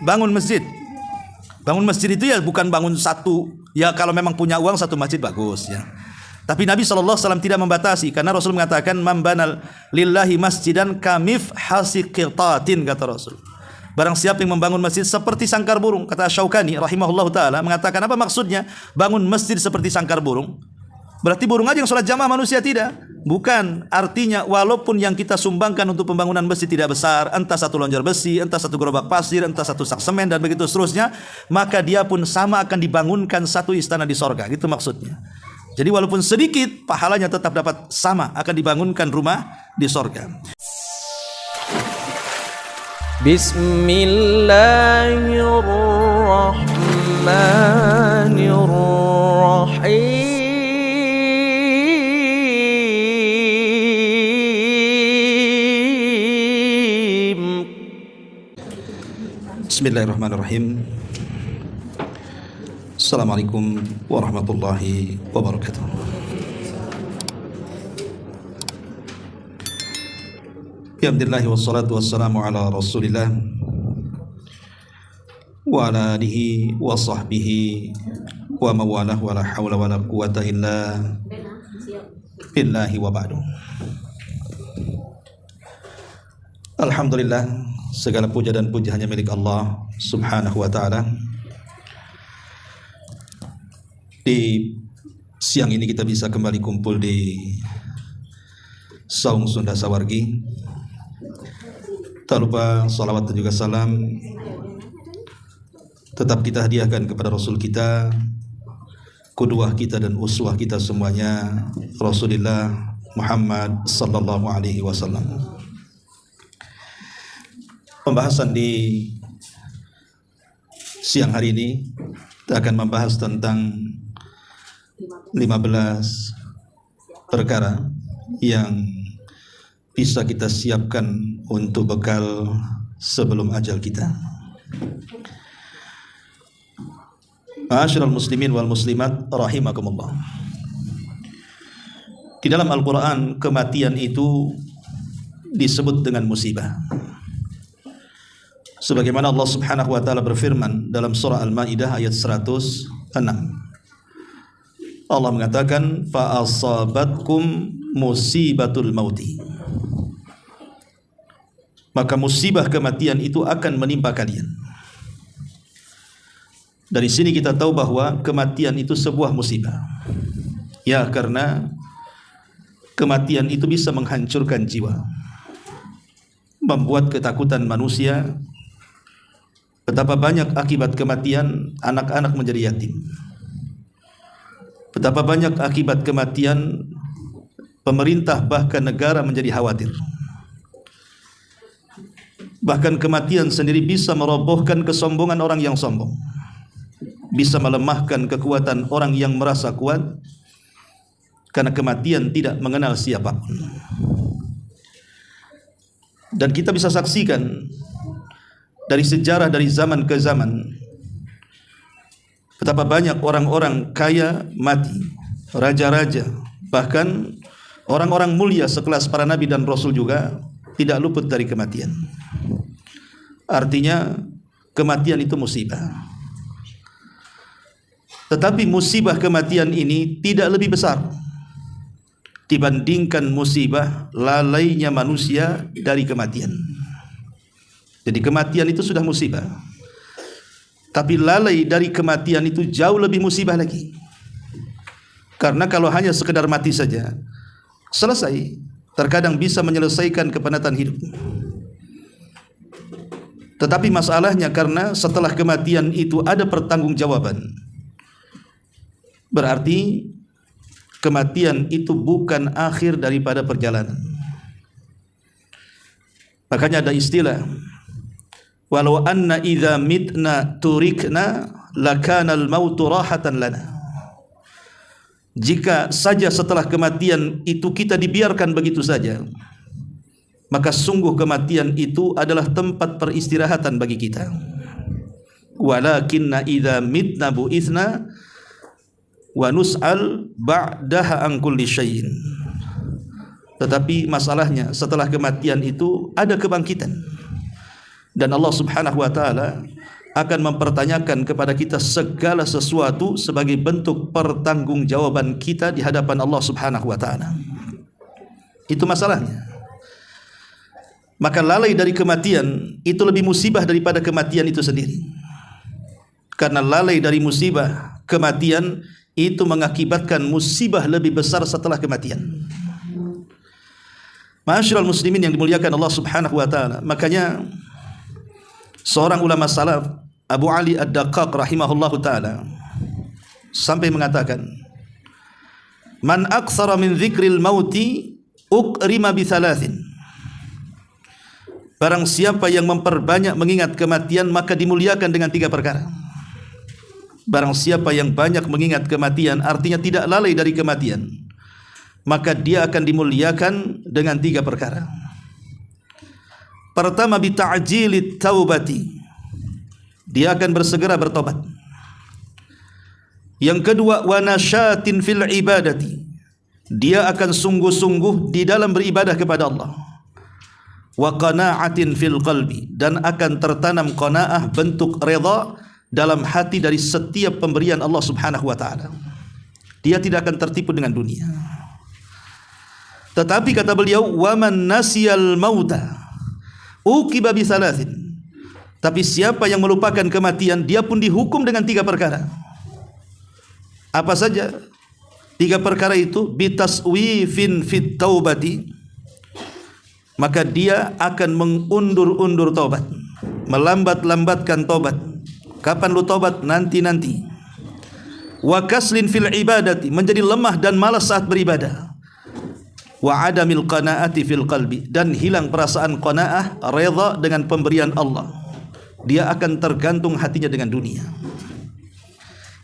bangun masjid. Bangun masjid itu ya bukan bangun satu. Ya kalau memang punya uang satu masjid bagus ya. Tapi Nabi SAW tidak membatasi, karena Rasul mengatakan man banal lillahi masjidan kamif hasiqitatin, kata Rasul. Barang siapa yang membangun masjid seperti sangkar burung, kata Syaukani rahimahullah taala mengatakan apa maksudnya bangun masjid seperti sangkar burung? Berarti burung aja yang sholat jamaah, manusia tidak? Bukan. Artinya walaupun yang kita sumbangkan untuk pembangunan masjid tidak besar, entah satu lonjar besi, entah satu gerobak pasir, entah satu sak semen dan begitu seterusnya, maka dia pun sama akan dibangunkan satu istana di sorga. Gitu maksudnya. Jadi walaupun sedikit, pahalanya tetap dapat sama, akan dibangunkan rumah di sorga. Bismillahirrahmanirrahim. Assalamualaikum warahmatullahi wabarakatuh. Alhamdulillah wassalatu wassalamu ala Rasulillah wa ala alihi wa sahbihi wa mawalah wa la hawla wa la quwata illa billahi wa ba'du. Alhamdulillah, segala puja dan puji hanya milik Allah Subhanahu wa ta'ala. Di siang ini kita bisa kembali kumpul di Saung Sunda Sawargi. Tak lupa salawat dan juga salam tetap kita hadiahkan kepada Rasul kita, qudwah kita dan uswah kita semuanya, Rasulullah Muhammad sallallahu alaihi wasallam. Pembahasan di siang hari ini kita akan membahas tentang 15 perkara yang bisa kita siapkan untuk bekal sebelum ajal kita. Ma'asyiral muslimin wal muslimat rahimakumullah. Di dalam Al-Quran kematian itu disebut dengan musibah. Sebagaimana Allah Subhanahu wa ta'ala berfirman dalam surah Al-Maidah ayat 106. Allah mengatakan fa asabatkum musibatul mauti. Maka musibah kematian itu akan menimpa kalian. Dari sini kita tahu bahwa kematian itu sebuah musibah. Ya, karena kematian itu bisa menghancurkan jiwa, membuat ketakutan manusia. Betapa banyak akibat kematian anak-anak menjadi yatim. Betapa banyak akibat kematian pemerintah bahkan negara menjadi khawatir. Bahkan kematian sendiri bisa merobohkan kesombongan orang yang sombong, bisa melemahkan kekuatan orang yang merasa kuat, karena kematian tidak mengenal siapapun. Dan kita bisa saksikan dari sejarah, dari zaman ke zaman, betapa banyak orang-orang kaya mati, raja-raja, bahkan orang-orang mulia sekelas para nabi dan rasul juga tidak luput dari kematian. Artinya kematian itu musibah. Tetapi musibah kematian ini tidak lebih besar dibandingkan musibah lalainya manusia dari kematian. Jadi kematian itu sudah musibah, tapi lalai dari kematian itu jauh lebih musibah lagi. Karena kalau hanya sekedar mati saja, selesai, terkadang bisa menyelesaikan kepenatan hidup. Tetapi masalahnya karena setelah kematian itu ada pertanggungjawaban. Berarti kematian itu bukan akhir daripada perjalanan. Makanya ada istilah, walau anna idza mitna turikna lakana al-mautu rahatan lana. Jika saja setelah kematian itu kita dibiarkan begitu saja, maka sungguh kematian itu adalah tempat peristirahatan bagi kita. Walakinna idza mitna bu'itsna wa nus'al ba'daha an kulli syai'in. Tetapi masalahnya setelah kematian itu ada kebangkitan. Dan Allah Subhanahu wa taala akan mempertanyakan kepada kita segala sesuatu sebagai bentuk pertanggungjawaban kita di hadapan Allah Subhanahu wa taala. Itu masalahnya. Maka lalai dari kematian itu lebih musibah daripada kematian itu sendiri. Karena lalai dari musibah kematian itu mengakibatkan musibah lebih besar setelah kematian. Ma'asyiral muslimin yang dimuliakan Allah Subhanahu wa taala, makanya seorang ulama salaf, Abu Ali Ad-Daqqaq rahimahullahu taala, sampai mengatakan, "Man aktsara min dzikril mauti ukrima bi thalathin." Barang siapa yang memperbanyak mengingat kematian maka dimuliakan dengan 3 perkara. Barang siapa yang banyak mengingat kematian, artinya tidak lalai dari kematian, maka dia akan dimuliakan dengan 3 perkara. Pertama, bi ta'jilit taubati, dia akan bersegera bertobat. Yang kedua, wa nasyatin fil ibadati, dia akan sungguh-sungguh di dalam beribadah kepada Allah. Wa qana'atin fil qalbi, dan akan tertanam qanaah, bentuk redha dalam hati dari setiap pemberian Allah Subhanahu wa taala. Dia tidak akan tertipu dengan dunia. Tetapi kata beliau, wa man nasiyal mauta uqiba bi thalathin, tapi siapa yang melupakan kematian, dia pun dihukum dengan 3 perkara. Apa saja 3 perkara itu? Bitaswifin fit taubati, maka dia akan mengundur-undur taubat, melambat-lambatkan taubat. Kapan lu taubat? Nanti-nanti. Wa kaslin fil ibadati, menjadi lemah dan malas saat beribadah. Wa adamil qanaati fil qalbi, dan hilang perasaan qanaah, redha dengan pemberian Allah. Dia akan tergantung hatinya dengan dunia.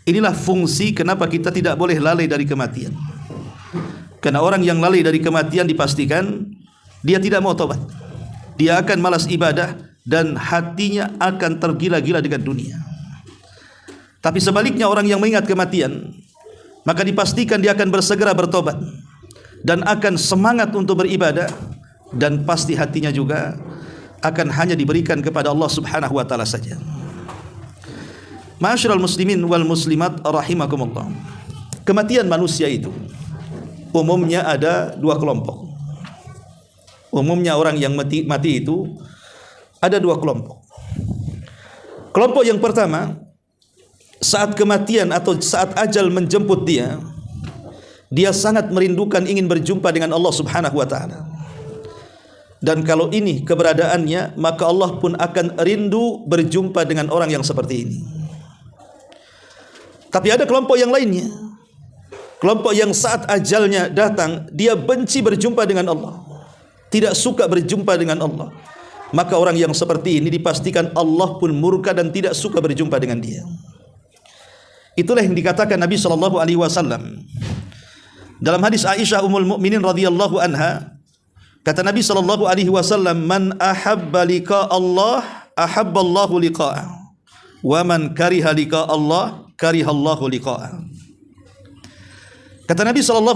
Inilah fungsi kenapa kita tidak boleh lalai dari kematian. Karena orang yang lalai dari kematian dipastikan dia tidak mau tobat. Dia akan malas ibadah dan hatinya akan tergila-gila dengan dunia. Tapi sebaliknya, orang yang mengingat kematian, maka dipastikan dia akan bersegera bertobat dan akan semangat untuk beribadah, dan pasti hatinya juga akan hanya diberikan kepada Allah Subhanahu wa taala saja. Ma'asyiral muslimin wal muslimat rahimakumullah. Kematian manusia itu umumnya ada 2 kelompok. Umumnya orang yang mati itu ada 2 kelompok. Kelompok yang pertama, saat kematian atau saat ajal menjemput dia, dia sangat merindukan ingin berjumpa dengan Allah Subhanahu wa taala. Dan kalau ini keberadaannya, maka Allah pun akan rindu berjumpa dengan orang yang seperti ini. Tapi ada kelompok yang lainnya, kelompok yang saat ajalnya datang, dia benci berjumpa dengan Allah, tidak suka berjumpa dengan Allah. Maka orang yang seperti ini dipastikan Allah pun murka dan tidak suka berjumpa dengan dia. Itulah yang dikatakan Nabi SAW dalam hadis Aisyah Ummul Mukminin radhiyallahu anha. Kata Nabi SAW, man ahabba liqa Allah ahabba Allahu liqa'ah, wa man kariha liqa Allah kariha Allahu liqa'ah. Kata Nabi SAW,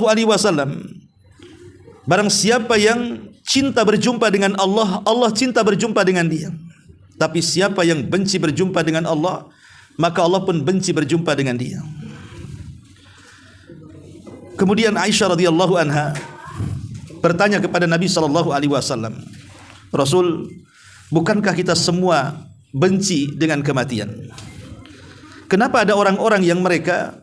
barang siapa yang cinta berjumpa dengan Allah, Allah cinta berjumpa dengan dia. Tapi siapa yang benci berjumpa dengan Allah, maka Allah pun benci berjumpa dengan dia. Kemudian Aisyah radhiyallahu anha bertanya kepada Nabi SAW, Rasul, bukankah kita semua benci dengan kematian? Kenapa ada orang-orang yang mereka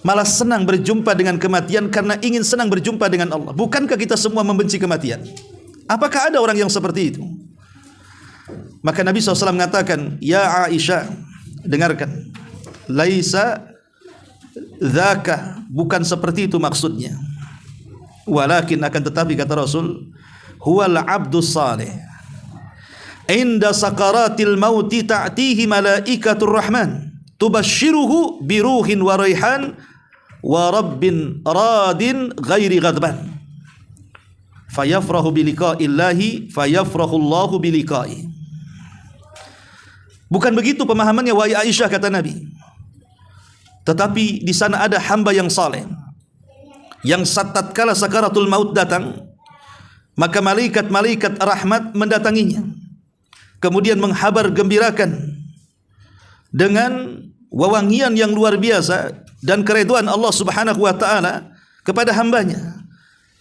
malah senang berjumpa dengan kematian karena ingin senang berjumpa dengan Allah? Bukankah kita semua membenci kematian? Apakah ada orang yang seperti itu? Maka Nabi SAW mengatakan, ya Aisyah, dengarkan, laisa dzaka, bukan seperti itu maksudnya. Walakin, akan tetapi, kata Rasul, huwal abdus salih inda sakaratil mauti ta'tihi malaikatur rahman tubashiruhu biruhin wa raihan wa rabbin radin ghairi ghadban fayafrahu biliqa'illahi fayafrahu Allahu biliqa'i. Bukan begitu pemahamannya wahai Aisyah, kata Nabi. Tetapi di sana ada hamba yang saleh, yang tatkala sakaratul maut datang, maka malaikat-malaikat rahmat mendatanginya, kemudian menghabar gembirakan dengan wewangian yang luar biasa dan keridhaan Allah Subhanahu wa taala kepada hambanya,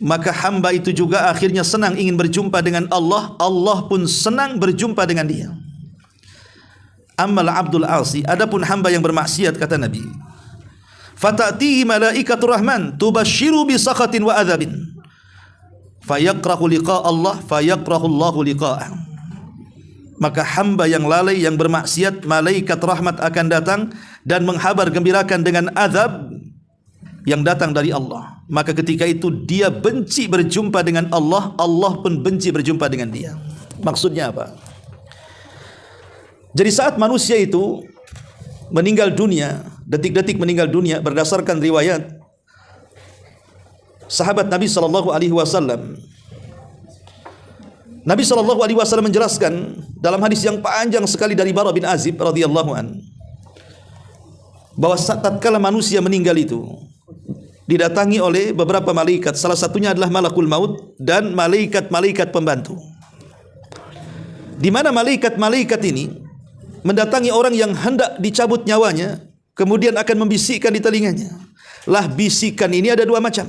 maka hamba itu juga akhirnya senang ingin berjumpa dengan Allah, Allah pun senang berjumpa dengan dia. Ammal abdul asi, adapun hamba yang bermaksiat, kata Nabi, fatatihi malaikatur rahman tubashiru bi sakhatin wa adzabin fayakrahu liqa Allah fayakrahu Allahu liqa'ah. Maka hamba yang lalai, yang bermaksiat, malaikat rahmat akan datang dan menghabar gembirakan dengan azab yang datang dari Allah. Maka ketika itu dia benci berjumpa dengan Allah, Allah pun benci berjumpa dengan dia. Maksudnya apa? Jadi saat manusia itu meninggal dunia, detik-detik meninggal dunia, berdasarkan riwayat sahabat Nabi SAW, Nabi SAW menjelaskan dalam hadis yang panjang sekali dari Bara bin Azib radhiyallahu an, bahwa tatkala manusia meninggal itu didatangi oleh beberapa malaikat, salah satunya adalah malakul maut dan malaikat-malaikat pembantu, di mana malaikat-malaikat ini mendatangi orang yang hendak dicabut nyawanya, kemudian akan membisikkan di telinganya. Lah bisikan ini ada dua macam.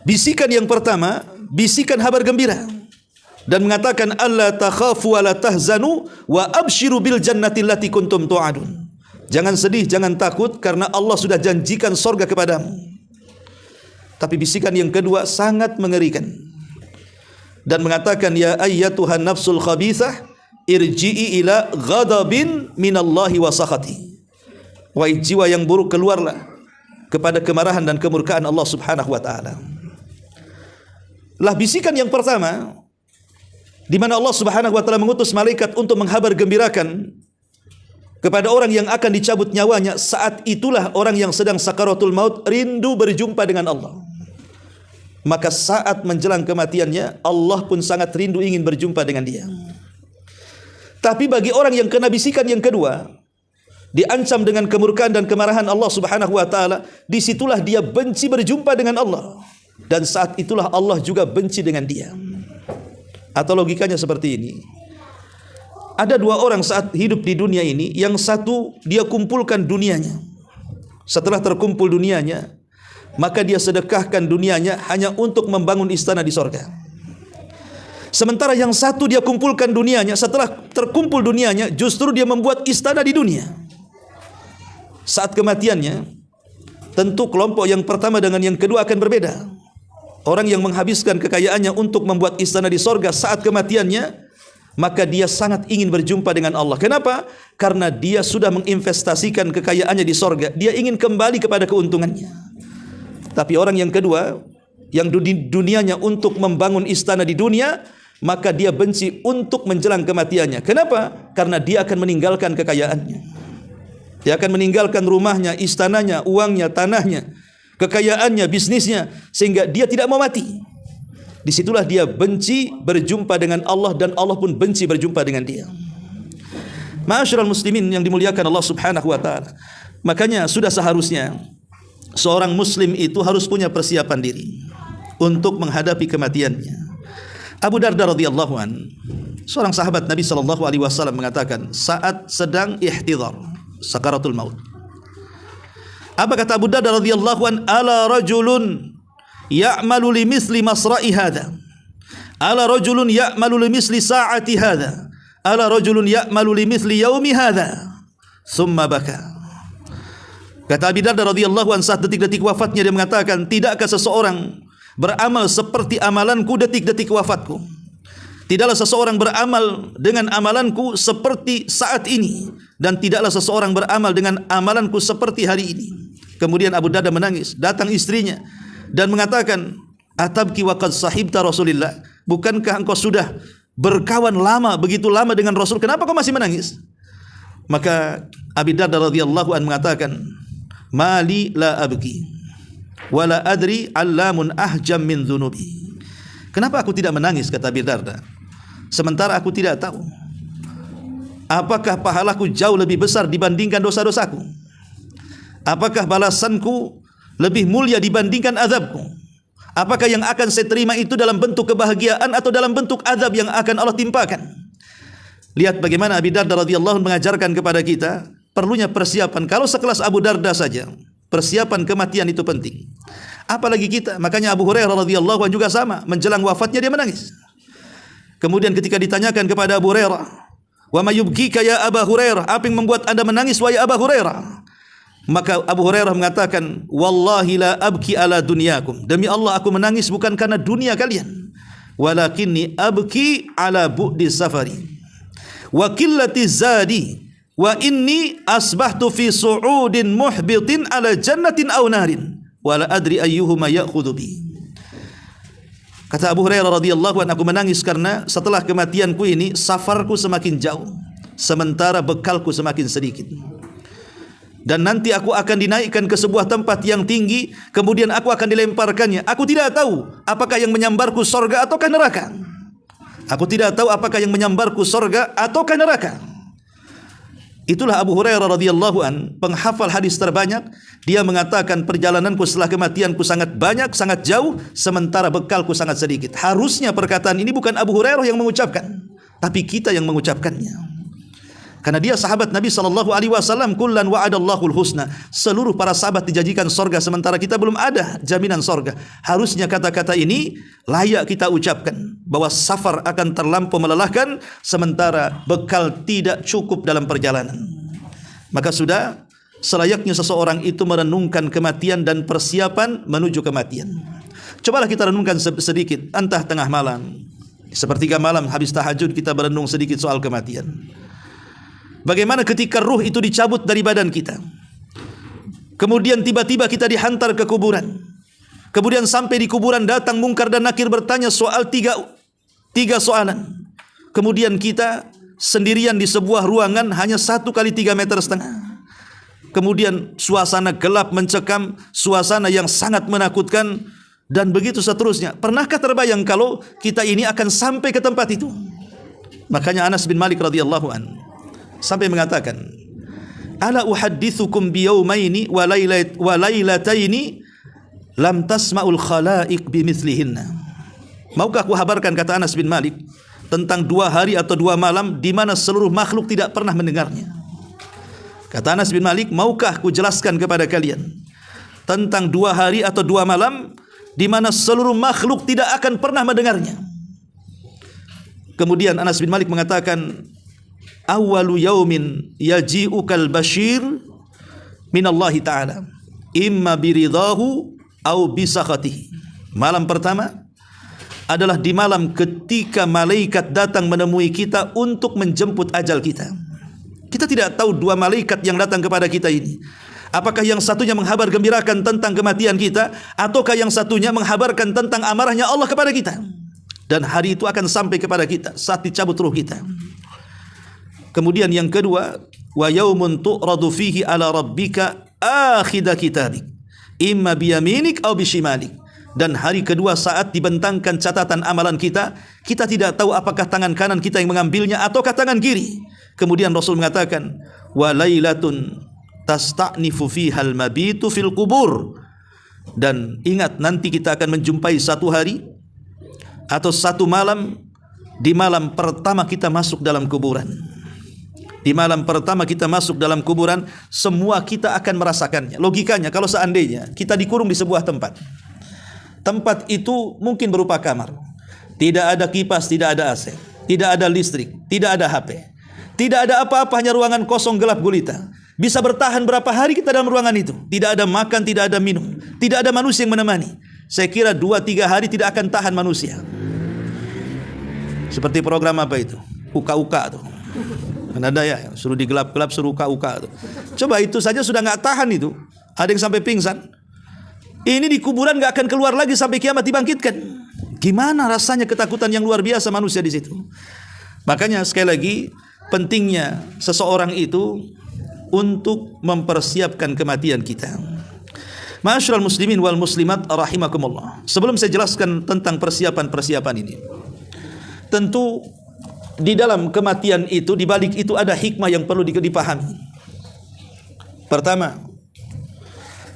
Bisikan yang pertama, bisikan kabar gembira dan mengatakan alla takhafu wa la tahzanu wa abshiru bil jannati allati kuntum tu'adun. Jangan sedih, jangan takut, karena Allah sudah janjikan sorga kepadamu. Tapi bisikan yang kedua sangat mengerikan dan mengatakan, ya ayyatuhan nafsul khabithah irji'i ila ghadabin minallahi wa sakhati. Wahai jiwa yang buruk, keluarlah kepada kemarahan dan kemurkaan Allah Subhanahu wa taala. Lah bisikan yang pertama, di mana Allah Subhanahu wa taala mengutus malaikat untuk menghabar gembirakan kepada orang yang akan dicabut nyawanya. Saat itulah orang yang sedang sakaratul maut rindu berjumpa dengan Allah. Maka saat menjelang kematiannya, Allah pun sangat rindu ingin berjumpa dengan dia. Tapi bagi orang yang kena bisikan yang kedua, diancam dengan kemurkaan dan kemarahan Allah Subhanahu wa taala, disitulah dia benci berjumpa dengan Allah, dan saat itulah Allah juga benci dengan dia. Atau logikanya seperti ini, ada dua orang saat hidup di dunia ini, yang satu dia kumpulkan dunianya, setelah terkumpul dunianya, maka dia sedekahkan dunianya hanya untuk membangun istana di sorga. Sementara yang satu dia kumpulkan dunianya, setelah terkumpul dunianya, justru dia membuat istana di dunia. Saat kematiannya, tentu kelompok yang pertama dengan yang kedua akan berbeda. Orang yang menghabiskan kekayaannya untuk membuat istana di sorga, saat kematiannya maka dia sangat ingin berjumpa dengan Allah. Kenapa? Karena dia sudah menginvestasikan kekayaannya di sorga, dia ingin kembali kepada keuntungannya. Tapi orang yang kedua, yang dunianya untuk membangun istana di dunia, maka dia benci untuk menjelang kematiannya. Kenapa? Karena dia akan meninggalkan kekayaannya. Dia akan meninggalkan rumahnya, istananya, uangnya, tanahnya, kekayaannya, bisnisnya, sehingga dia tidak mau mati. Disitulah dia benci berjumpa dengan Allah, dan Allah pun benci berjumpa dengan dia. Ma'asyiral muslimin yang dimuliakan Allah Subhanahu wa taala. Makanya sudah seharusnya seorang muslim itu harus punya persiapan diri untuk menghadapi kematiannya. Abu Darda radhiyallahu an, seorang sahabat Nabi sallallahu alaihi wasallam, mengatakan saat sedang ihtidhar sakaratul maut, apa kata Abu Darda radhiyallahu an? Ala rajulun ya'malu li misli masra'i hadha, ala rajulun ya'malu li misli sa'ati hadha, ala rajulun ya'malu li misli yaumi hadha, thumma baka. Kata Abu Darda radhiyallahu an, saat detik-detik wafatnya dia mengatakan, tidakkah seseorang beramal seperti amalanku detik-detik wafatku? Tidaklah seseorang beramal dengan amalanku seperti saat ini, dan tidaklah seseorang beramal dengan amalanku seperti hari ini. Kemudian Abu Darda menangis. Datang istrinya dan mengatakan, atabki wa qad sahibta Rasulillah, bukankah engkau sudah berkawan lama, begitu lama dengan Rasul, kenapa kau masih menangis? Maka Abu Darda radhiyallahu an mengatakan, mali la abki wala adri allamun ahjam min dhunubi. Kenapa aku tidak menangis, kata Abu Darda, sementara aku tidak tahu apakah pahalaku jauh lebih besar dibandingkan dosa-dosaku, apakah balasanku lebih mulia dibandingkan azabku, apakah yang akan saya terima itu dalam bentuk kebahagiaan atau dalam bentuk azab yang akan Allah timpakan. Lihat bagaimana Abi Darda radhiyallahu anhu mengajarkan kepada kita perlunya persiapan. Kalau sekelas Abu Darda saja, persiapan kematian itu penting. Apalagi kita. Makanya Abu Hurairah radhiyallahu anhu juga sama, menjelang wafatnya dia menangis. Kemudian ketika ditanyakan kepada Abu Hurairah, "Wa ma yubkika ya Abu Hurairah?" Apa yang membuat Anda menangis wahai Abu Hurairah? Maka Abu Hurairah mengatakan, "Wallahi la abki ala dunyakum." Demi Allah aku menangis bukan karena dunia kalian. Walakinni abki ala bu'di safari wa qillati zadi wa inni asbahtu fi su'udin muhbitin ala jannatin aw narin wa la adri ayyuhuma ya'khudhu bi. Kata Abu Hurairah radhiyallahu anhu, aku menangis karena setelah kematianku ini safarku semakin jauh sementara bekalku semakin sedikit. Dan nanti aku akan dinaikkan ke sebuah tempat yang tinggi, kemudian aku akan dilemparkannya. Aku tidak tahu apakah yang menyambarku sorga ataukah neraka. Aku tidak tahu apakah yang menyambarku sorga ataukah neraka. Itulah Abu Hurairah radhiyallahu an, penghafal hadis terbanyak. Dia mengatakan perjalananku setelah kematianku sangat banyak, sangat jauh, sementara bekalku sangat sedikit. Harusnya perkataan ini bukan Abu Hurairah yang mengucapkan, tapi kita yang mengucapkannya. Karena dia sahabat Nabi SAW, kullan wa'adallahul husna. Seluruh para sahabat dijanjikan sorga, sementara kita belum ada jaminan sorga. Harusnya kata-kata ini layak kita ucapkan, bahwa safar akan terlampau melelahkan, sementara bekal tidak cukup dalam perjalanan. Maka sudah selayaknya seseorang itu merenungkan kematian dan persiapan menuju kematian. Cobalah kita renungkan sedikit, entah tengah malam, sepertiga malam habis tahajud kita berenung sedikit soal kematian. Bagaimana ketika ruh itu dicabut dari badan kita, kemudian tiba-tiba kita dihantar ke kuburan. Kemudian sampai di kuburan datang Munkar dan Nakir bertanya soal tiga soalan. Kemudian kita sendirian di sebuah ruangan hanya 1 kali 3,5 meter. Kemudian suasana gelap mencekam, suasana yang sangat menakutkan, dan begitu seterusnya. Pernahkah terbayang kalau kita ini akan sampai ke tempat itu? Makanya Anas bin Malik radhiyallahu anhu sampai mengatakan, "Ala uhaddithukum biyaumaini wa lailataini lam tasma'ul khalaiq bimithlihinna." Maukah aku habarkan, kata Anas bin Malik, tentang 2 hari atau 2 malam di mana seluruh makhluk tidak pernah mendengarnya. Kata Anas bin Malik, maukah aku jelaskan kepada kalian tentang 2 hari atau 2 malam di mana seluruh makhluk tidak akan pernah mendengarnya. Kemudian Anas bin Malik mengatakan, "Awwalu yaumin yaji'ukal bashir minallahi ta'ala imma biridahu au bisakhatihi." Malam pertama adalah di malam ketika malaikat datang menemui kita untuk menjemput ajal kita. Kita tidak tahu 2 malaikat yang datang kepada kita ini, apakah yang satunya menghabar gembirakan tentang kematian kita, ataukah yang satunya menghabarkan tentang amarahnya Allah kepada kita. Dan hari itu akan sampai kepada kita saat dicabut ruh kita. Kemudian yang kedua, wa yaumun tu'radu fihi ala rabbika akhidha kitabik imma biyaminik aw bishimalik. Dan hari kedua saat dibentangkan catatan amalan kita, kita tidak tahu apakah tangan kanan kita yang mengambilnya ataukah tangan kiri. Kemudian Rasul mengatakan, wa lailatun tasta'nifu fihal mabitu fil qubur. Dan ingat, nanti kita akan menjumpai satu hari atau satu malam, di malam pertama kita masuk dalam kuburan. Di malam pertama kita masuk dalam kuburan, semua kita akan merasakannya. Logikanya, kalau seandainya kita dikurung di sebuah tempat, tempat itu mungkin berupa kamar, tidak ada kipas, tidak ada AC, tidak ada listrik, tidak ada HP, tidak ada apa-apa, hanya ruangan kosong gelap gulita. Bisa bertahan berapa hari kita dalam ruangan itu? Tidak ada makan, tidak ada minum, tidak ada manusia yang menemani. Saya kira 2-3 hari tidak akan tahan manusia. Seperti program apa itu? Uka-uka tuh. Kan ada ya, suruh digelap-gelap, suruh uka-uka tuh. Coba itu saja sudah nggak tahan itu. Ada yang sampai pingsan. Ini di kuburan nggak akan keluar lagi sampai kiamat dibangkitkan. Gimana rasanya ketakutan yang luar biasa manusia di situ. Makanya sekali lagi, pentingnya seseorang itu untuk mempersiapkan kematian kita. Ma'asyiral muslimin wal muslimat rahimakumullah. Sebelum saya jelaskan tentang persiapan-persiapan ini, tentu di dalam kematian itu, di balik itu ada hikmah yang perlu dipahami. Pertama,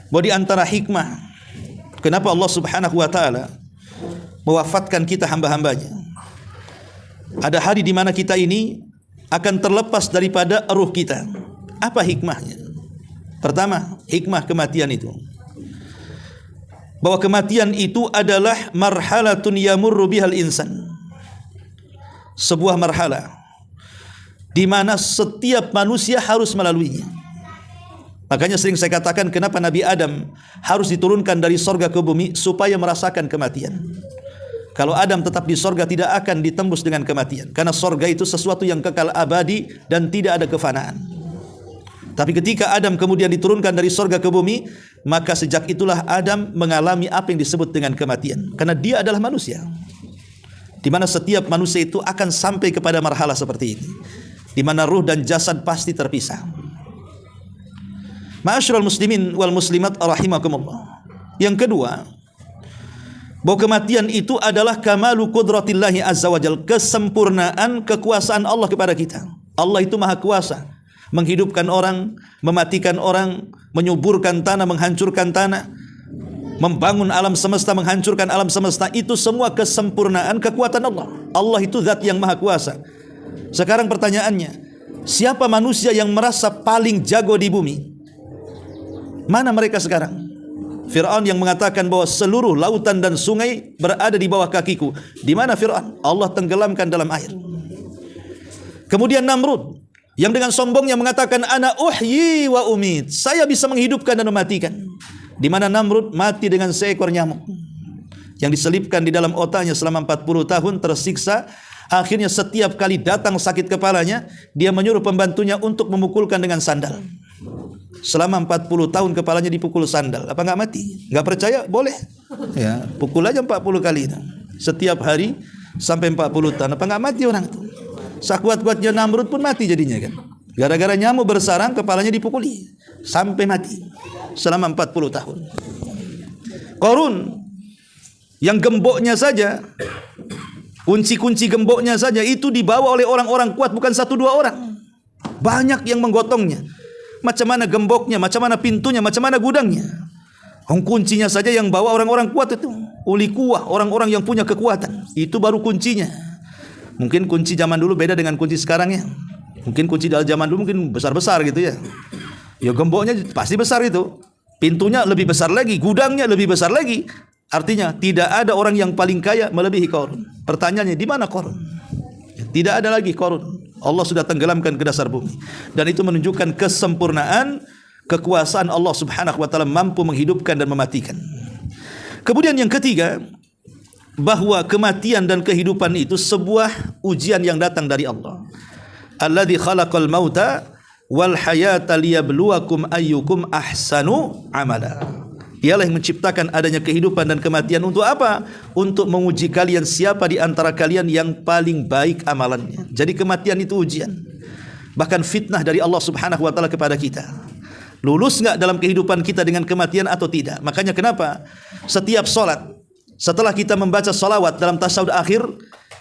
bahwa di antara hikmah kenapa Allah Subhanahu wa taala mewafatkan kita hamba-hambanya, ada hari di mana kita ini akan terlepas daripada ruh kita. Apa hikmahnya? Pertama, hikmah kematian itu, bahwa kematian itu adalah marhalatun yamurru bihal insan. Sebuah marhalah di mana setiap manusia harus melaluinya. Makanya sering saya katakan kenapa Nabi Adam harus diturunkan dari sorga ke bumi supaya merasakan kematian. Kalau Adam tetap di sorga tidak akan ditembus dengan kematian, karena sorga itu sesuatu yang kekal abadi dan tidak ada kefanaan. Tapi ketika Adam kemudian diturunkan dari sorga ke bumi, maka sejak itulah Adam mengalami apa yang disebut dengan kematian, karena dia adalah manusia, di mana setiap manusia itu akan sampai kepada marhalah seperti ini, di mana ruh dan jasad pasti terpisah. Ma'asyiral muslimin wal muslimat rahimakumullah. Yang kedua, bahwa kematian itu adalah kamalu qudratillahi azza wajal, kesempurnaan kekuasaan Allah kepada kita. Allah itu maha kuasa menghidupkan orang, mematikan orang, menyuburkan tanah, menghancurkan tanah, membangun alam semesta, menghancurkan alam semesta. Itu semua kesempurnaan kekuatan Allah. Allah itu zat yang maha kuasa. Sekarang pertanyaannya, siapa manusia yang merasa paling jago di bumi? Mana mereka sekarang? Fir'aun yang mengatakan bahwa seluruh lautan dan sungai berada di bawah kakiku. Di mana Fir'aun? Allah tenggelamkan dalam air. Kemudian Namrud yang dengan sombongnya mengatakan ana uhyi wa umit, saya bisa menghidupkan dan mematikan. Di mana Namrud mati dengan seekor nyamuk yang diselipkan di dalam otaknya selama 40 tahun, tersiksa. Akhirnya setiap kali datang sakit kepalanya, dia menyuruh pembantunya untuk memukulkan dengan sandal. Selama 40 tahun kepalanya dipukul sandal. Apa enggak mati? Enggak percaya? Boleh. Ya, pukul aja 40 kali. Setiap hari sampai 40 tahun. Apa enggak mati orang itu? Sakuat-kuatnya Namrud pun mati jadinya kan. Gara-gara nyamuk bersarang kepalanya dipukuli sampai mati selama 40 tahun. Qarun yang gemboknya saja, kunci-kunci gemboknya saja itu dibawa oleh orang-orang kuat, bukan 1-2 orang. Banyak yang menggotongnya. Macam mana gemboknya, macam mana pintunya, macam mana gudangnya. Kuncinya saja yang bawa orang-orang kuat itu. Uli kuah, orang-orang yang punya kekuatan. Itu baru kuncinya. Mungkin kunci zaman dulu beda dengan kunci sekarang ya. Mungkin kunci dari zaman dulu mungkin besar-besar gitu ya. Ya gemboknya pasti besar itu. Pintunya lebih besar lagi, gudangnya lebih besar lagi. Artinya tidak ada orang yang paling kaya melebihi Qarun. Pertanyaannya, di mana Qarun? Tidak ada lagi Qarun. Allah sudah tenggelamkan ke dasar bumi. Dan itu menunjukkan kesempurnaan kekuasaan Allah Subhanahu wa taala, mampu menghidupkan dan mematikan. Kemudian yang ketiga, bahwa kematian dan kehidupan itu sebuah ujian yang datang dari Allah. Alladzi khalaqal mauta wal hayata liyabluwakum ayyukum ahsanu amala. Dialah yang menciptakan adanya kehidupan dan kematian untuk apa? Untuk menguji kalian siapa di antara kalian yang paling baik amalannya. Jadi kematian itu ujian. Bahkan fitnah dari Allah Subhanahu wa taala kepada kita. Lulus enggak dalam kehidupan kita dengan kematian atau tidak? Makanya kenapa setiap salat, setelah kita membaca salawat dalam tasyahud akhir,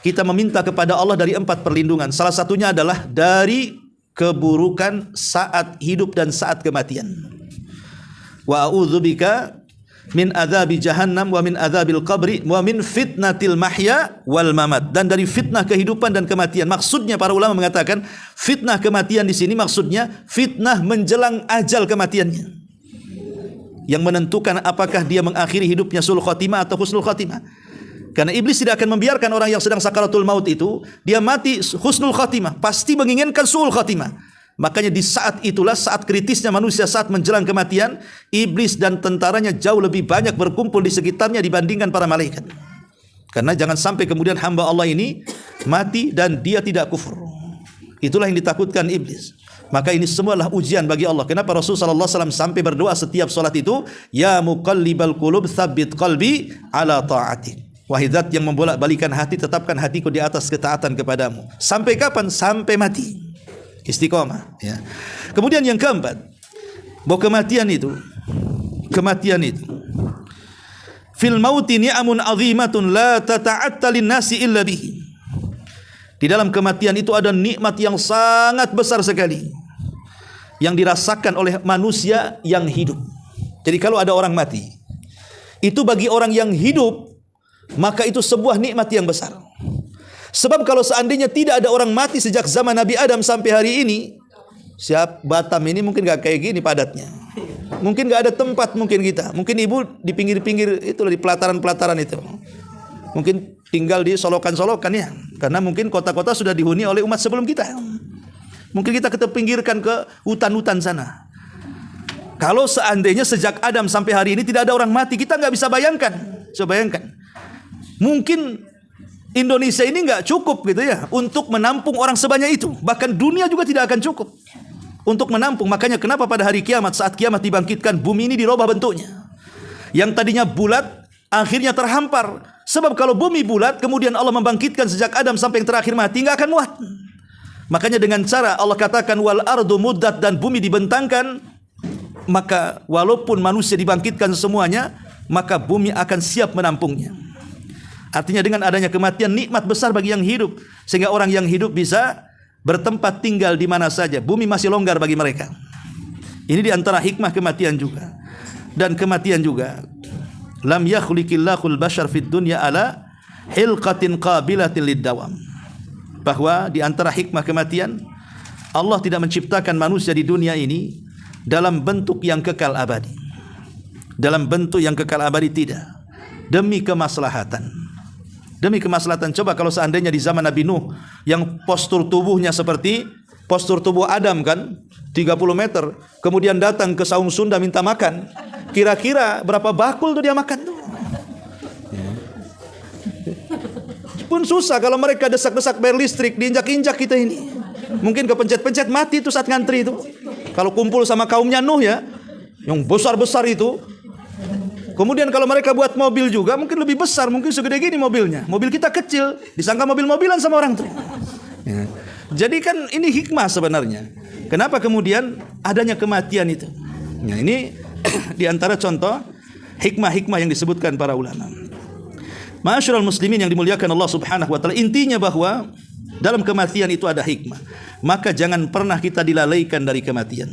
kita meminta kepada Allah dari 4 perlindungan. Salah satunya adalah dari keburukan saat hidup dan saat kematian. Wa a'udzubika min adzabi jahannam wa min adzabil qabri wa min fitnatil mahya wal mamat. Dan dari fitnah kehidupan dan kematian. Maksudnya para ulama mengatakan fitnah kematian di sini maksudnya fitnah menjelang ajal kematiannya, yang menentukan apakah dia mengakhiri hidupnya sul khotimah atau husnul khotimah. Karena iblis tidak akan membiarkan orang yang sedang sakaratul maut itu dia mati husnul khotimah, pasti menginginkan sul khotimah. Makanya di saat itulah, saat kritisnya manusia, saat menjelang kematian, iblis dan tentaranya jauh lebih banyak berkumpul di sekitarnya dibandingkan para malaikat. Karena jangan sampai kemudian hamba Allah ini mati dan dia tidak kufur. Itulah yang ditakutkan iblis. Maka ini semualah ujian bagi Allah. Kenapa Rasulullah SAW sampai berdoa setiap salat itu, ya muqallibal qulub tsabbit qalbi ala ta'atik. Wahai zat yang membolak-balikan hati, tetapkan hatiku di atas ketaatan kepadamu. Sampai kapan? Sampai mati. Istiqomah ya. Kemudian yang keempat, bahwa kematian itu fil mauti ni'amun 'azimatun la tata'atta lin-nasi illa bihi. Di dalam kematian itu ada nikmat yang sangat besar sekali yang dirasakan oleh manusia yang hidup. Jadi kalau ada orang mati, itu bagi orang yang hidup maka itu sebuah nikmat yang besar. Sebab kalau seandainya tidak ada orang mati sejak zaman Nabi Adam sampai hari ini, Batam ini mungkin gak kayak gini padatnya. Mungkin gak ada tempat mungkin kita. Mungkin ibu di pinggir-pinggir itu, di pelataran-pelataran itu. Mungkin tinggal di solokan-solokan ya. Karena mungkin kota-kota sudah dihuni oleh umat sebelum kita. Mungkin kita pinggirkan ke hutan-hutan sana. Kalau seandainya sejak Adam sampai hari ini tidak ada orang mati, kita nggak bisa bayangkan. Coba bayangkan. Mungkin Indonesia ini nggak cukup gitu ya untuk menampung orang sebanyak itu. Bahkan dunia juga tidak akan cukup untuk menampung. Makanya kenapa pada hari kiamat, saat kiamat dibangkitkan, bumi ini dirubah bentuknya. Yang tadinya bulat akhirnya terhampar. Sebab kalau bumi bulat kemudian Allah membangkitkan sejak Adam sampai yang terakhir mati, nggak akan muat. Makanya dengan cara Allah katakan wal ardu muddat, dan bumi dibentangkan, maka walaupun manusia dibangkitkan semuanya, maka bumi akan siap menampungnya. Artinya dengan adanya kematian nikmat besar bagi yang hidup, sehingga orang yang hidup bisa bertempat tinggal di mana saja. Bumi masih longgar bagi mereka. Ini diantara hikmah kematian juga. Dan kematian juga, lam yakhliqillahul bashar fid dunya ala hilqatin qabilatin lid-dawam. Bahwa di antara hikmah kematian, Allah tidak menciptakan manusia di dunia ini dalam bentuk yang kekal abadi. Dalam bentuk yang kekal abadi tidak. Demi kemaslahatan. Demi kemaslahatan. Coba kalau seandainya di zaman Nabi Nuh yang postur tubuhnya seperti postur tubuh Adam kan, 30 meter, kemudian datang ke saung Sunda minta makan. Kira-kira berapa bakul tuh dia makan tuh? Pun susah kalau mereka desak-desak bayar listrik, diinjak-injak kita ini. Mungkin kepencet-pencet mati itu saat ngantri itu. Kalau kumpul sama kaumnya Nuh ya, yang besar-besar itu. Kemudian kalau mereka buat mobil juga mungkin lebih besar, mungkin segede gini mobilnya. Mobil kita kecil, disangka mobil-mobilan sama orang tuh. Ya. Jadi kan ini hikmah sebenarnya. Kenapa kemudian adanya kematian itu? Nah, ini di antara contoh hikmah-hikmah yang disebutkan para ulama. Ma'asyiral muslimin yang dimuliakan Allah Subhanahu wa taala, intinya bahwa dalam kematian itu ada hikmah. Maka jangan pernah kita dilalaikan dari kematian.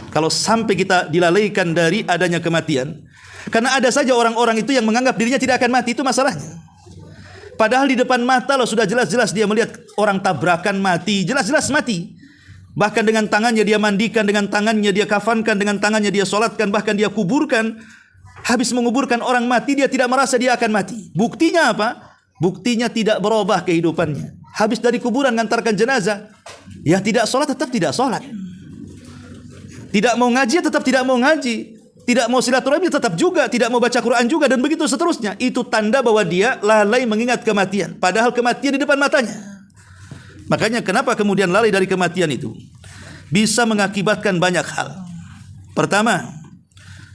Kalau sampai kita dilalaikan dari adanya kematian, karena ada saja orang-orang itu yang menganggap dirinya tidak akan mati, itu masalahnya. Padahal di depan mata loh sudah jelas-jelas dia melihat orang tabrakan mati, jelas-jelas mati. Bahkan dengan tangannya dia mandikan, dengan tangannya dia kafankan, dengan tangannya dia solatkan, bahkan dia kuburkan. Habis menguburkan orang mati, dia tidak merasa dia akan mati. Buktinya apa? Buktinya tidak berubah kehidupannya. Habis dari kuburan ngantarkan jenazah, ya tidak sholat tetap tidak sholat. Tidak mau ngaji tetap tidak mau ngaji. Tidak mau silaturahmi tetap juga, tidak mau baca Quran juga, dan begitu seterusnya. Itu tanda bahwa dia lalai mengingat kematian. Padahal kematian di depan matanya. Makanya kenapa kemudian lalai dari kematian itu? Bisa mengakibatkan banyak hal. Pertama,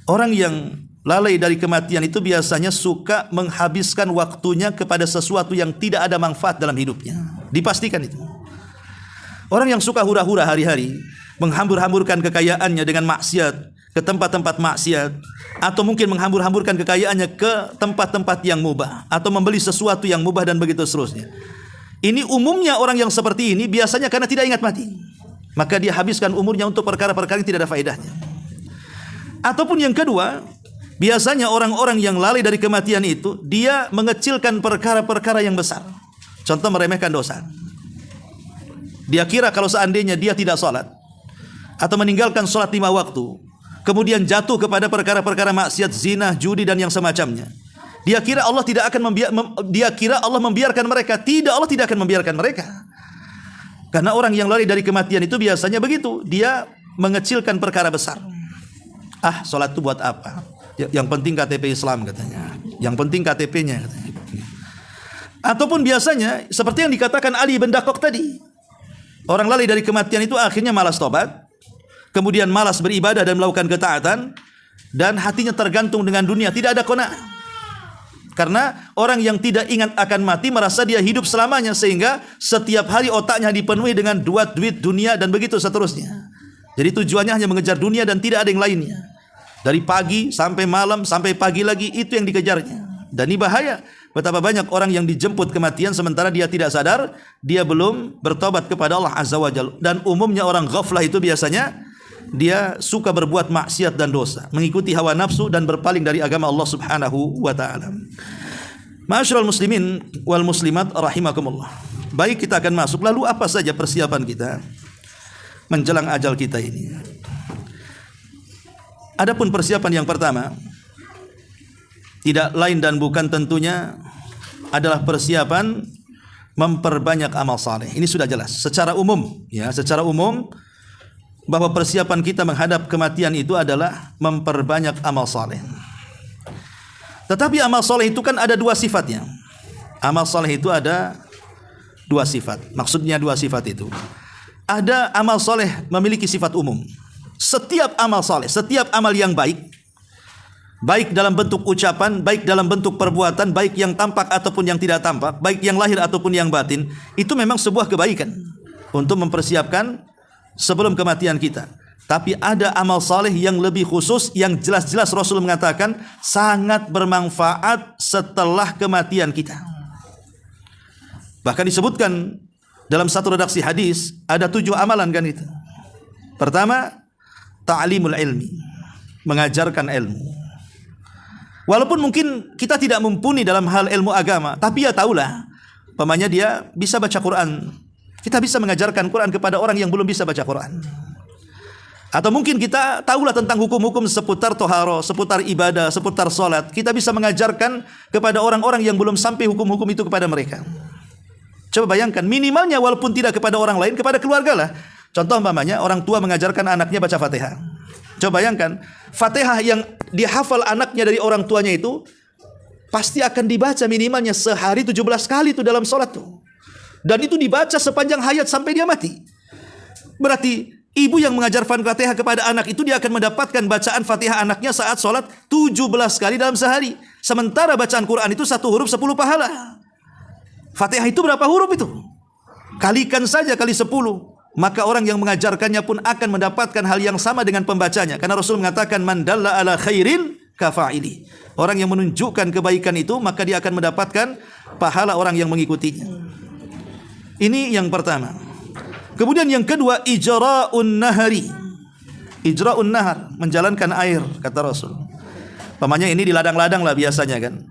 orang yang lalai dari kematian itu biasanya suka menghabiskan waktunya kepada sesuatu yang tidak ada manfaat dalam hidupnya. Dipastikan itu. Orang yang suka hura-hura hari-hari, menghambur-hamburkan kekayaannya dengan maksiat, ke tempat-tempat maksiat, atau mungkin menghambur-hamburkan kekayaannya ke tempat-tempat yang mubah, atau membeli sesuatu yang mubah dan begitu seterusnya. Ini umumnya orang yang seperti ini biasanya karena tidak ingat mati. Maka dia habiskan umurnya untuk perkara-perkara yang tidak ada faedahnya. Ataupun yang kedua, biasanya orang-orang yang lalai dari kematian itu, dia mengecilkan perkara-perkara yang besar. Contoh meremehkan dosa. Dia kira kalau seandainya dia tidak sholat, atau meninggalkan sholat 5 waktu, kemudian jatuh kepada perkara-perkara maksiat, zina, judi dan yang semacamnya, dia kira Allah tidak akan Allah membiarkan mereka. Tidak, Allah tidak akan membiarkan mereka. Karena orang yang lalai dari kematian itu biasanya begitu. Dia mengecilkan perkara besar. Ah, sholat itu buat apa? Yang penting KTP Islam katanya. Yang penting KTP-nya katanya. Ataupun biasanya seperti yang dikatakan Ali bin Dakok tadi. Orang lalai dari kematian itu akhirnya malas tobat, kemudian malas beribadah dan melakukan ketaatan, dan hatinya tergantung dengan dunia, tidak ada qanaah. Karena orang yang tidak ingat akan mati merasa dia hidup selamanya, sehingga setiap hari otaknya dipenuhi dengan duit dunia dan begitu seterusnya. Jadi tujuannya hanya mengejar dunia dan tidak ada yang lainnya. Dari pagi sampai malam sampai pagi lagi itu yang dikejarnya. Dan ini bahaya. Betapa banyak orang yang dijemput kematian sementara dia tidak sadar, dia belum bertobat kepada Allah Azza wa Jalla. Dan umumnya orang ghaflah itu biasanya dia suka berbuat maksiat dan dosa, mengikuti hawa nafsu dan berpaling dari agama Allah Subhanahu wa taala. Ma'asyiral muslimin wal muslimat rahimakumullah. baik kita akan masuk. Lalu apa saja persiapan kita menjelang ajal kita ini? Adapun persiapan yang pertama tidak lain dan bukan tentunya adalah persiapan memperbanyak amal saleh. Ini sudah jelas secara umum, ya, secara umum bahwa persiapan kita menghadap kematian itu adalah memperbanyak amal saleh. Tetapi amal saleh itu kan ada dua sifatnya. Amal saleh itu ada dua sifat. Maksudnya dua sifat itu. Ada amal saleh memiliki sifat umum. Setiap amal saleh, setiap amal yang baik, baik dalam bentuk ucapan, baik dalam bentuk perbuatan, baik yang tampak ataupun yang tidak tampak, baik yang lahir ataupun yang batin, itu memang sebuah kebaikan untuk mempersiapkan sebelum kematian kita. Tapi ada amal saleh yang lebih khusus, yang jelas-jelas Rasul mengatakan sangat bermanfaat setelah kematian kita. Bahkan disebutkan dalam satu redaksi hadis ada 7 amalan kan itu. Pertama, ta'limul ilmi, mengajarkan ilmu. Walaupun mungkin kita tidak mumpuni dalam hal ilmu agama, tapi ya tahulah, pamannya dia bisa baca Quran. Kita bisa mengajarkan Quran kepada orang yang belum bisa baca Quran. Atau mungkin kita tahulah tentang hukum-hukum seputar toharo, seputar ibadah, seputar sholat. Kita bisa mengajarkan kepada orang-orang yang belum sampai hukum-hukum itu kepada mereka. Coba bayangkan, minimalnya walaupun tidak kepada orang lain, kepada keluarga lah. Contoh pamannya, orang tua mengajarkan anaknya baca Fatihah. Coba bayangkan, Fatihah yang dihafal anaknya dari orang tuanya itu pasti akan dibaca minimalnya sehari 17 kali itu dalam sholat tuh. Dan itu dibaca sepanjang hayat sampai dia mati. Berarti ibu yang mengajar Fatihah kepada anak itu dia akan mendapatkan bacaan Fatihah anaknya saat sholat 17 kali dalam sehari. Sementara bacaan Quran itu 1 huruf 10 pahala. Fatihah itu berapa huruf itu? Kalikan saja kali 10. Maka orang yang mengajarkannya pun akan mendapatkan hal yang sama dengan pembacanya. Karena Rasul mengatakan man dalla ala khairin kafa'ili. Orang yang menunjukkan kebaikan itu maka dia akan mendapatkan pahala orang yang mengikutinya. Ini yang pertama. Kemudian yang kedua, ijra'un nahari. Ijra'un nahar, menjalankan air, kata Rasul. Pamannya ini di ladang-ladang lah biasanya kan.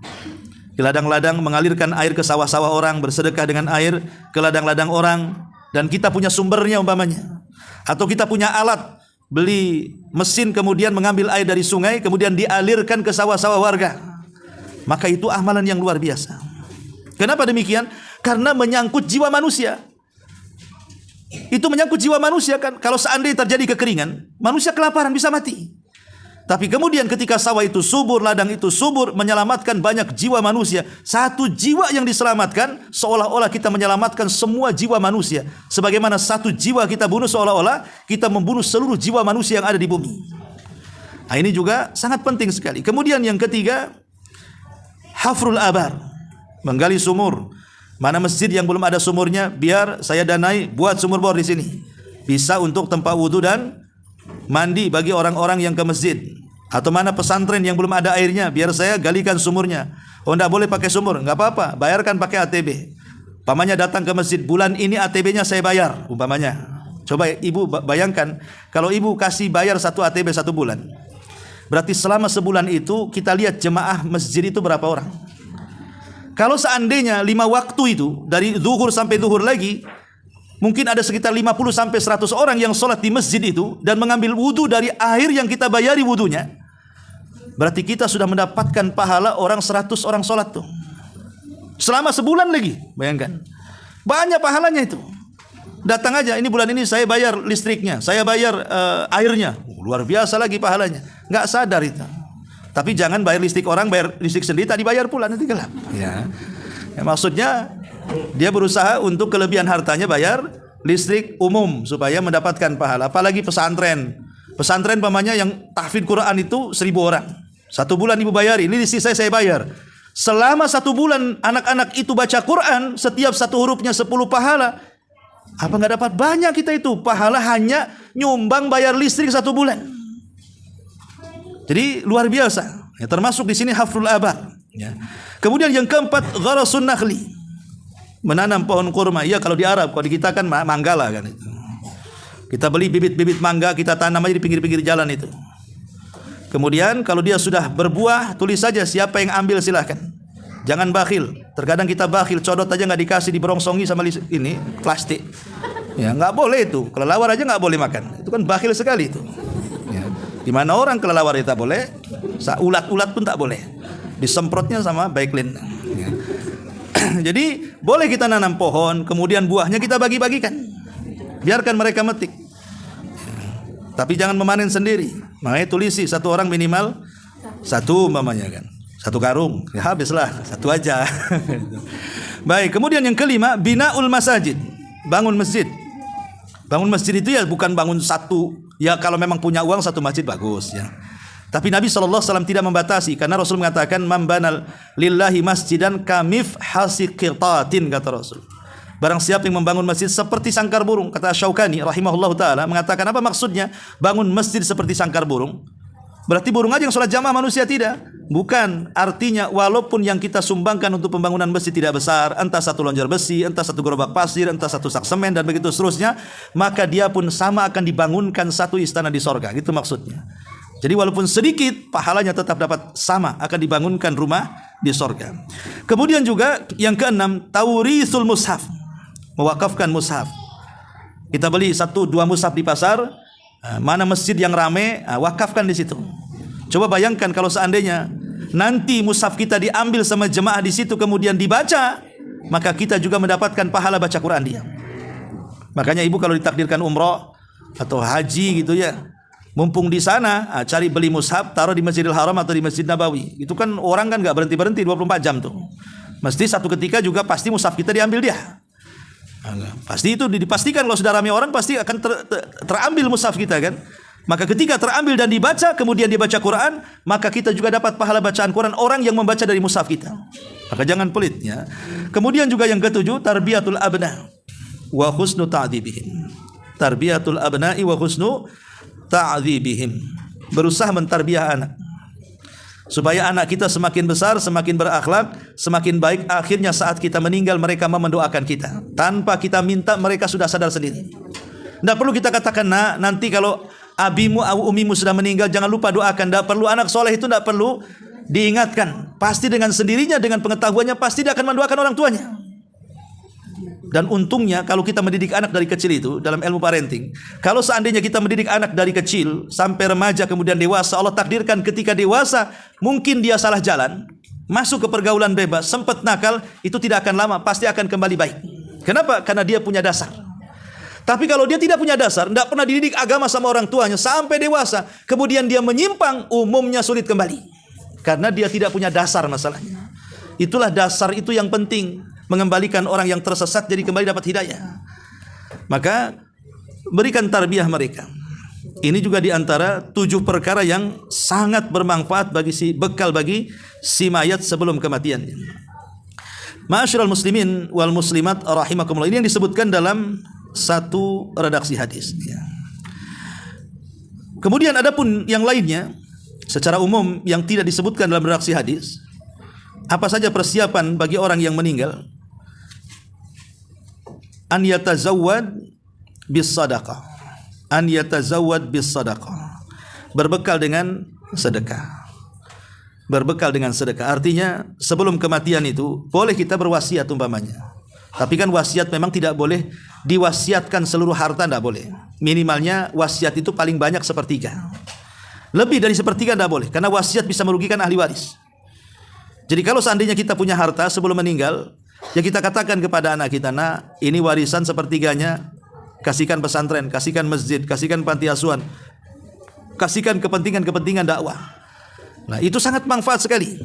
Di ladang-ladang mengalirkan air ke sawah-sawah orang, bersedekah dengan air ke ladang-ladang orang. Dan kita punya sumbernya umpamanya. Atau kita punya alat, beli mesin kemudian mengambil air dari sungai, kemudian dialirkan ke sawah-sawah warga. Maka itu amalan yang luar biasa. Kenapa demikian? Karena menyangkut jiwa manusia. Itu menyangkut jiwa manusia kan. Kalau seandainya terjadi kekeringan, manusia kelaparan bisa mati. Tapi kemudian ketika sawah itu subur, ladang itu subur, menyelamatkan banyak jiwa manusia. Satu jiwa yang diselamatkan, seolah-olah kita menyelamatkan semua jiwa manusia. Sebagaimana satu jiwa kita bunuh, seolah-olah kita membunuh seluruh jiwa manusia yang ada di bumi. Nah, ini juga sangat penting sekali. Kemudian yang ketiga, hafrul abar, menggali sumur. Mana masjid yang belum ada sumurnya, biar saya danai buat sumur bor di sini. Bisa untuk tempat wudhu dan mandi bagi orang-orang yang ke masjid. Atau mana pesantren yang belum ada airnya, biar saya galikan sumurnya. Oh, enggak boleh pakai sumur, enggak apa-apa, bayarkan pakai ATB. Umpamanya datang ke masjid, bulan ini ATB-nya saya bayar, umpamanya. Coba ibu bayangkan, kalau ibu kasih bayar 1 ATB 1 bulan, berarti selama sebulan itu kita lihat jemaah masjid itu berapa orang. Kalau seandainya 5 waktu itu, dari zuhur sampai zuhur lagi, mungkin ada sekitar 50 sampai 100 orang yang sholat di masjid itu dan mengambil wudhu dari air yang kita bayari wudhunya. Berarti kita sudah mendapatkan pahala orang 100 orang sholat tuh. Selama sebulan lagi, bayangkan. Banyak pahalanya itu. Datang aja, ini bulan ini saya bayar listriknya, saya bayar airnya. Luar biasa lagi pahalanya. Nggak sadar itu. Tapi jangan bayar listrik orang, bayar listrik sendiri, tak dibayar pula, nanti gelap. Ya, maksudnya dia berusaha untuk kelebihan hartanya bayar listrik umum supaya mendapatkan pahala. Apalagi pesantren. Pesantren pamannya yang tahfidz Quran itu 1000 orang. 1 bulan ibu bayari, ini listrik saya bayar. Selama 1 bulan anak-anak itu baca Quran, setiap 1 hurufnya 10 pahala. Apa nggak dapat banyak kita itu? Pahala hanya nyumbang bayar listrik 1 bulan. Jadi luar biasa. Ya, termasuk di sini hafrul abar. Ya. Kemudian yang keempat, gharasun nakhli, menanam pohon kurma. Ya kalau di Arab, kalau di kita kan manggala kan itu. Kita beli bibit-bibit mangga, kita tanam aja di pinggir-pinggir jalan itu. Kemudian kalau dia sudah berbuah, tulis saja siapa yang ambil silahkan. Jangan bakhil. Terkadang kita bakhil, codot aja nggak dikasih, diberongsongi sama ini plastik. Ya nggak boleh itu. Kelelawar aja nggak boleh makan. Itu kan bakhil sekali itu. Ya. Di mana orang kelelawar itu tak boleh, ulat-ulat pun tak boleh. Disemprotnya sama Baiklin. Ya. Jadi boleh kita nanam pohon, kemudian buahnya kita bagi-bagikan. Biarkan mereka metik. Tapi jangan memanen sendiri. Makanya tulisi satu orang minimal satu umpamanya kan. Satu karung. Ya habislah, satu aja. Baik, kemudian yang kelima, binaul masajid. Bangun masjid. Bangun masjid itu ya bukan bangun satu. Ya kalau memang punya uang satu masjid bagus ya. Tapi Nabi SAW tidak membatasi, karena Rasul mengatakan man banal lillahi masjidan kamif hasiqitatin, kata Rasul. Barang siapa yang membangun masjid seperti sangkar burung, kata Syaukani rahimahullah taala, mengatakan apa maksudnya bangun masjid seperti sangkar burung? Berarti burung aja yang sholat jamaah, manusia tidak? Bukan. Artinya walaupun yang kita sumbangkan untuk pembangunan masjid tidak besar, entah satu lonjar besi, entah satu gerobak pasir, entah satu sak semen dan begitu seterusnya, maka dia pun sama akan dibangunkan satu istana di sorga. Gitu maksudnya. Jadi walaupun sedikit, pahalanya tetap dapat sama, akan dibangunkan rumah di sorga. Kemudian juga yang keenam, taurithul mushaf. Mewakafkan mushaf. Kita beli 1-2 mushaf di pasar, mana masjid yang ramai, wakafkan di situ. Coba bayangkan kalau seandainya nanti mushaf kita diambil sama jemaah di situ kemudian dibaca, maka kita juga mendapatkan pahala baca Quran dia. Makanya ibu kalau ditakdirkan umroh atau haji gitu ya, mumpung di sana, cari beli mushaf, taruh di Masjidil Haram atau di Masjid Nabawi. Itu kan orang kan nggak berhenti 24 jam tuh. Mesti satu ketika juga pasti mushaf kita diambil dia. Pasti itu dipastikan kalau sudah ramai orang pasti akan terambil mushaf kita kan. Maka ketika terambil dan dibaca, kemudian dibaca Quran, maka kita juga dapat pahala bacaan Quran orang yang membaca dari mushaf kita. Maka jangan pelit ya. Kemudian juga yang ketujuh, tarbiyatul abna wa husnu ta'dzibihim. Tarbiyatul abna'i wa husnu ta'dzibihim. Berusaha mentarbiah anak supaya anak kita semakin besar, semakin berakhlak, semakin baik. Akhirnya saat kita meninggal mereka mendoakan kita tanpa kita minta, mereka sudah sadar sendiri. Tidak perlu kita katakan, nah nanti kalau abimu atau umimu sudah meninggal jangan lupa doakan. Tidak perlu, anak soleh itu tidak perlu diingatkan. Pasti dengan sendirinya, dengan pengetahuannya pasti dia akan mendoakan orang tuanya. Dan untungnya kalau kita mendidik anak dari kecil itu dalam ilmu parenting, kalau seandainya kita mendidik anak dari kecil sampai remaja kemudian dewasa, Allah takdirkan ketika dewasa mungkin dia salah jalan, masuk ke pergaulan bebas, sempat nakal, itu tidak akan lama, pasti akan kembali baik. Kenapa? Karena dia punya dasar. Tapi kalau dia tidak punya dasar, tidak pernah dididik agama sama orang tuanya sampai dewasa, kemudian dia menyimpang, umumnya sulit kembali. Karena dia tidak punya dasar masalahnya. Itulah dasar itu yang penting, mengembalikan orang yang tersesat jadi kembali dapat hidayah. Maka berikan tarbiyah mereka. Ini juga diantara 7 perkara yang sangat bermanfaat bagi bekal bagi si mayat sebelum kematiannya. Ma'asyiral muslimin wal muslimat rahimakumullah. Ini yang disebutkan dalam satu redaksi hadis. Kemudian adapun yang lainnya secara umum yang tidak disebutkan dalam redaksi hadis, apa saja persiapan bagi orang yang meninggal? An yatazawwad bis sadaqah. An yatazawwad bis sadaqah. Berbekal dengan sedekah. Berbekal dengan sedekah. Artinya sebelum kematian itu boleh kita berwasiat umpamanya. Tapi kan wasiat memang tidak boleh diwasiatkan seluruh harta, tidak boleh. Minimalnya wasiat itu paling banyak sepertiga. Lebih dari sepertiga tidak boleh, karena wasiat bisa merugikan ahli waris. Jadi kalau seandainya kita punya harta sebelum meninggal, ya kita katakan kepada anak kita, nah ini warisan sepertiganya kasihkan pesantren, kasihkan masjid, kasihkan panti asuhan, kasihkan kepentingan-kepentingan dakwah. Nah itu sangat manfaat sekali.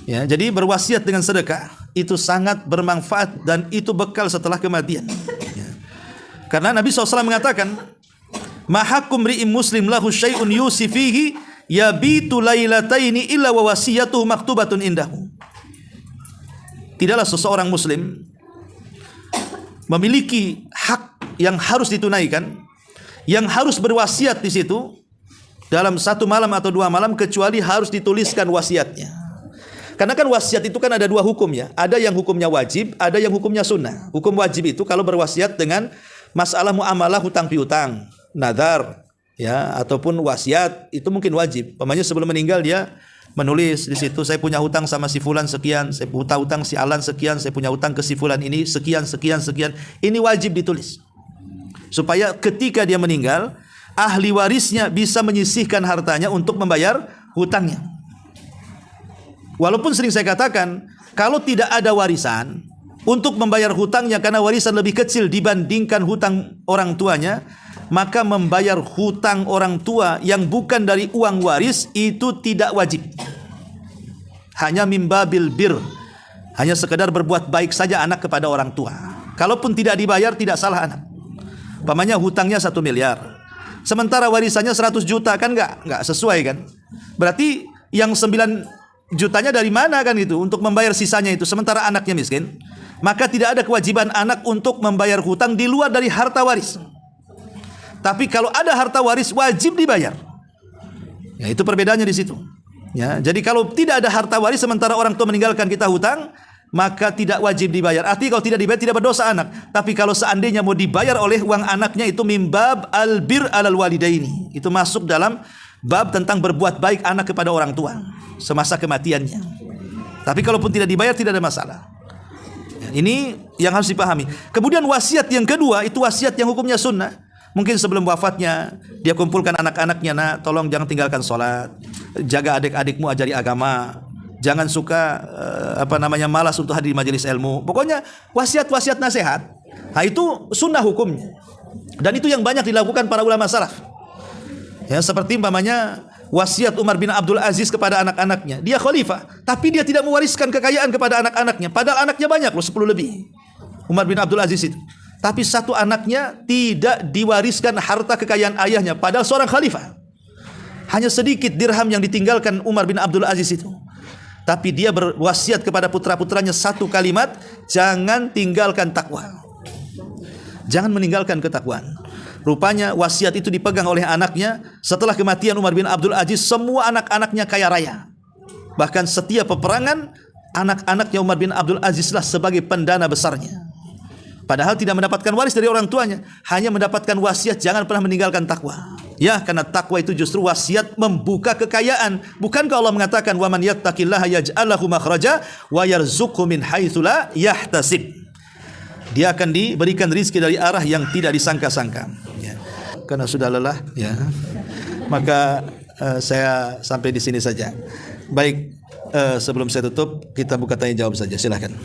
Ya, jadi berwasiat dengan sedekah itu sangat bermanfaat dan itu bekal setelah kematian. Ya. Karena Nabi SAW mengatakan, mahakum ri'im muslim lahu syai'un yusifihi yabitu lailataini illa wa wasiyatuhu maktubatun indahu. Tidaklah seseorang muslim memiliki hak yang harus ditunaikan, yang harus berwasiat di situ dalam 1 malam atau 2 malam, kecuali harus dituliskan wasiatnya. Karena kan wasiat itu kan ada 2 hukum ya. Ada yang hukumnya wajib, ada yang hukumnya sunnah. Hukum wajib itu kalau berwasiat dengan masalah muamalah hutang piutang, nadar, ya, ataupun wasiat, itu mungkin wajib. Pamannya sebelum meninggal dia menulis di situ, saya punya hutang sama si fulan sekian, saya hutang si Alan sekian, saya punya hutang ke si fulan ini sekian sekian sekian. Ini wajib ditulis. Supaya ketika dia meninggal, ahli warisnya bisa menyisihkan hartanya untuk membayar hutangnya. Walaupun sering saya katakan, kalau tidak ada warisan untuk membayar hutangnya karena warisan lebih kecil dibandingkan hutang orang tuanya, maka membayar hutang orang tua yang bukan dari uang waris itu tidak wajib. Hanya mimbabil bir, hanya sekedar berbuat baik saja anak kepada orang tua. Kalaupun tidak dibayar tidak salah anak. Umpamanya hutangnya 1 miliar, sementara warisannya 100 juta, kan nggak sesuai kan? Berarti yang 9 jutanya dari mana kan itu untuk membayar sisanya itu, sementara anaknya miskin. Maka tidak ada kewajiban anak untuk membayar hutang di luar dari harta waris. Tapi kalau ada harta waris wajib dibayar. Ya, itu perbedaannya di situ. Ya, jadi kalau tidak ada harta waris sementara orang tua meninggalkan kita hutang, maka tidak wajib dibayar. Artinya kalau tidak dibayar tidak berdosa anak. Tapi kalau seandainya mau dibayar oleh uang anaknya, itu mimbab albir alal walidaini. Itu masuk dalam bab tentang berbuat baik anak kepada orang tua semasa kematiannya. Tapi kalaupun tidak dibayar tidak ada masalah. Ini yang harus dipahami. Kemudian wasiat yang kedua itu wasiat yang hukumnya sunnah. Mungkin sebelum wafatnya dia kumpulkan anak-anaknya, nak, tolong jangan tinggalkan sholat, jaga adik-adikmu, ajari agama, jangan suka malas untuk hadir di majelis ilmu. Pokoknya wasiat-wasiat nasihat. Nah, itu sunnah hukumnya. Dan itu yang banyak dilakukan para ulama salaf. Ya, seperti umpamanya wasiat Umar bin Abdul Aziz kepada anak-anaknya. Dia khalifah, tapi dia tidak mewariskan kekayaan kepada anak-anaknya. Padahal anaknya banyak loh, 10 lebih. Umar bin Abdul Aziz itu. Tapi satu anaknya tidak diwariskan harta kekayaan ayahnya, padahal seorang khalifah. Hanya sedikit dirham yang ditinggalkan Umar bin Abdul Aziz itu. Tapi dia berwasiat kepada putra-putranya satu kalimat, jangan tinggalkan takwa. Jangan meninggalkan ketakwaan. Rupanya wasiat itu dipegang oleh anaknya. Setelah kematian Umar bin Abdul Aziz, semua anak-anaknya kaya raya. Bahkan setiap peperangan, anak-anaknya Umar bin Abdul Aziz lah sebagai pendana besarnya. Padahal tidak mendapatkan waris dari orang tuanya, hanya mendapatkan wasiat jangan pernah meninggalkan takwa. Ya, karena takwa itu justru wasiat membuka kekayaan. Bukankah Allah mengatakan wa man yattaqillaha yaj'al lahu makhraja wa yarzuqhu min haitsu la yahtasib. Dia akan diberikan rezeki dari arah yang tidak disangka-sangka. Ya. Karena sudah lelah, ya. Maka saya sampai di sini saja. Baik, sebelum saya tutup, kita buka tanya jawab saja. Silakan.